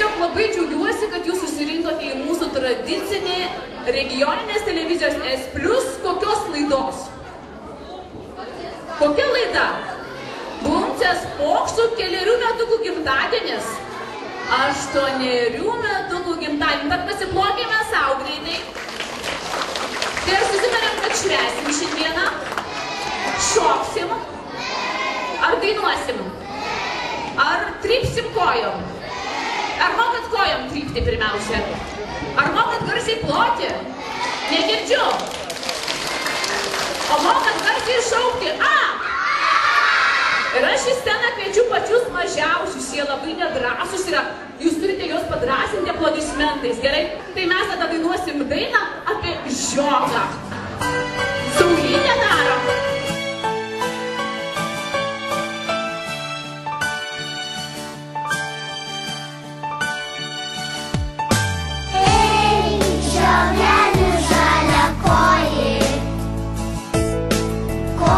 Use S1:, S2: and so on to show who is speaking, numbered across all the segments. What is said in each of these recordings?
S1: tiesiog labai džiaugiuosi, kad jūs susirinkote į mūsų tradicinį regioninės televizijos S Plus kokios laidos. Kokia laida? Buncės Pokštų 4 metukų gimtadienis. 8 metukų gimtadienį. Tad pasiplokime sau greitai. Tai ar susitarėm, kad švęsim šiandieną? Šoksim? Ar dainuosim? Ar trypsim kojom? Ar mokat kojom trypti pirmiausia? Ar mokat garsiai ploti? Negirdžiu. O mokat garsiai šaukti? A! Ir aš į sceną kviečiu pačius mažiausius, jie labai nedrąsus yra. Jūs turite juos padrąsinti aplodismentais, gerai? Tai mes tada dainuosim dainą apie žiogą. Saulytę darom.
S2: Ei, žiogeli žalia koji, ko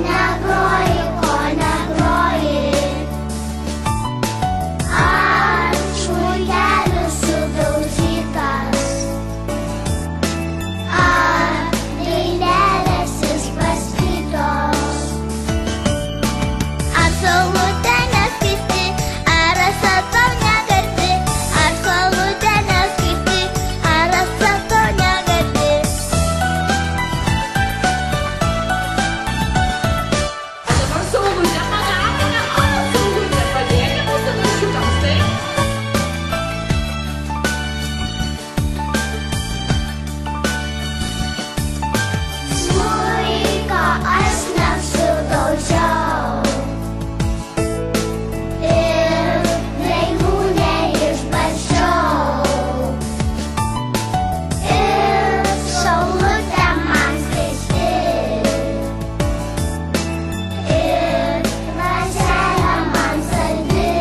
S2: negroji, ko negroji. Ar šuikelis sudaužytas, ar dainelės išbarstytos. Ar saulutė neskaiti, ar rasa tau negardi, ar saulutė neskaiti, ar rasa tau negardi.
S1: Dabar Saulutė pagavime, o Saulutė padėkė mūsų mažiukams, taip?
S2: Smuiko aš nesudaužiau ir dainų neišbaršiau. Ir saulutė man skaisti, ir vazelė man saldi.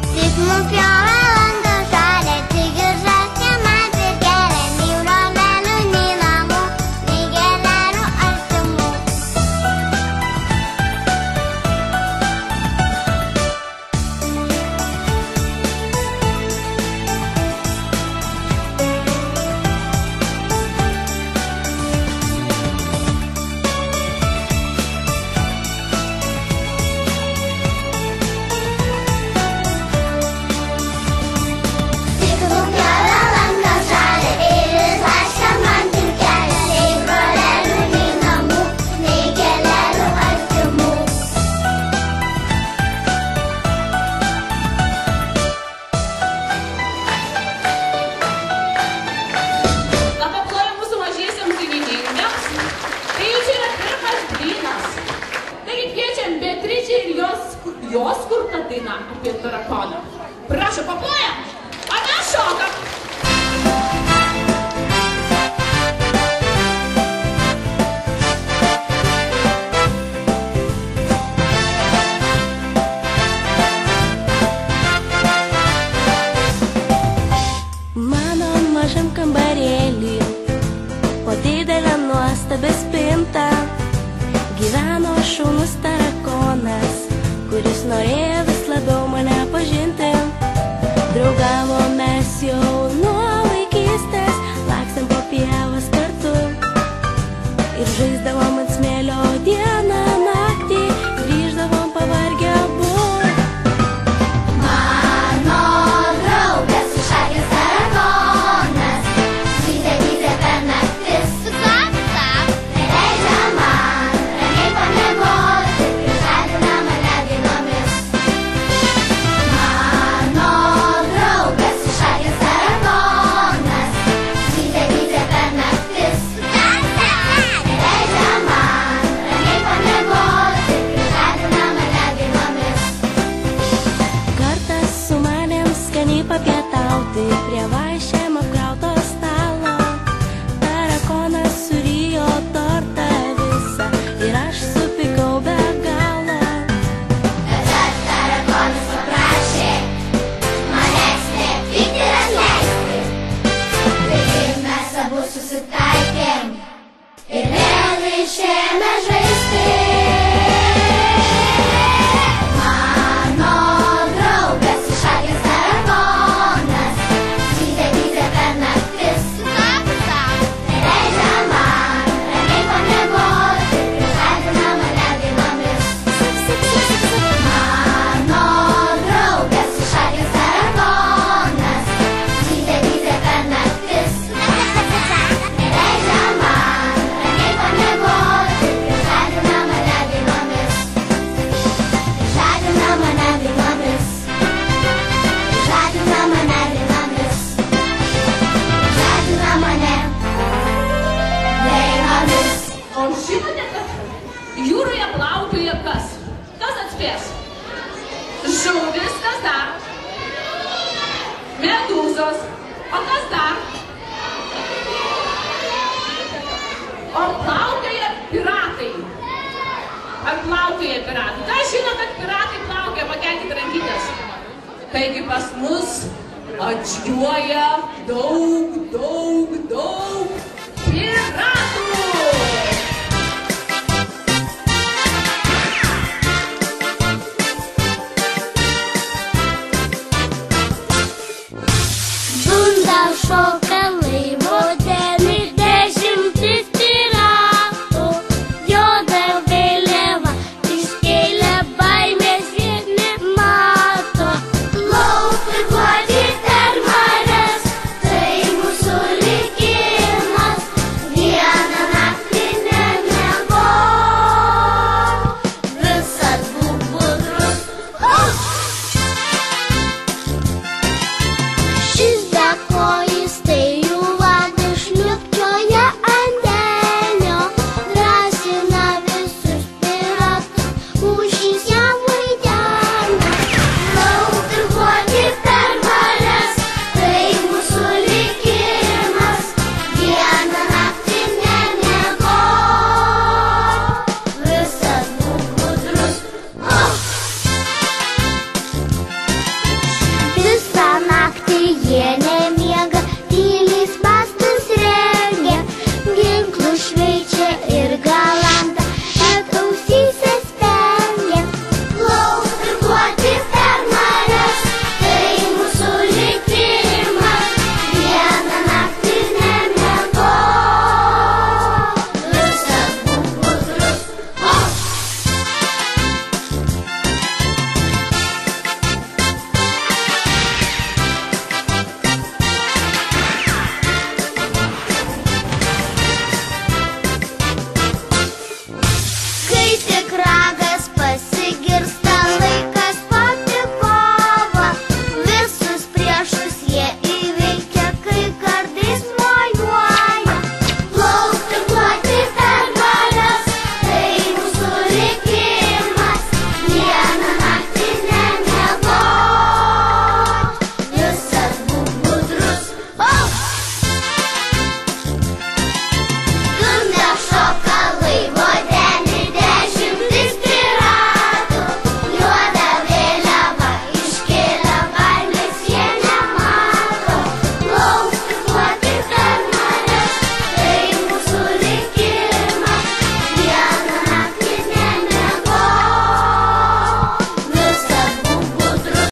S2: Tik nupjovė langą žalią, tik ir žąsė man prikelia, nei romelių, nei namų, nei gėlelių artimų. Tik nupjovė langą žalią ir žąsė man prikelia, nei romelių, nei namų, nei gėlelių artimų.
S1: Na, paplojam mūsų mažiesiems dainininkams. Tai jau čia yra pirmas blynas. Taigi kviečiam Beatričę ir jos kurtą dainą apie tarakoną. Prašau, paplojam! O mes šokam!
S3: Mano mažam kambarėlį, po didelę nuostabę spintą, gyveno šaunus tarakonas, kuris norėjo vis labiau mane pažinti. Draugavom mes jau nuo vaikystės, lakstėm po pievas kartu ir žaisdavom ant smėlio dieną, naktį, grįždavom pavargę abu.
S2: Mano draugas išakęs tarakonas, zyzia, zyzia per naktis. Neleidžia man ramiai pamiegoti, prižadina mane dainomis. Mano draugas išakęs tarakonas, zyzia, zyzia per naktis. Neleidžia man ramiai pamiegoti, prižadina mane dainomis.
S3: Kartą sumanėm skaniai papietauti prie vaišėm apkrauto stalo. Tarakonas surijo tortą visą ir aš supykau be galo.
S2: Tada tarakonas paprašė manęs nepykti ir atleisti. Taigi mes abu susitaikėm ir vėl išėjome žaisti. Mano
S1: spės. Žuvis, kas dar? Medūzos. O kas dar? O plaukioja piratai. Ar plaukioja piratai? Kas žino, kad piratai plaukioja? Pakelkite rankytes. Taigi pas mus atžygiuoja daug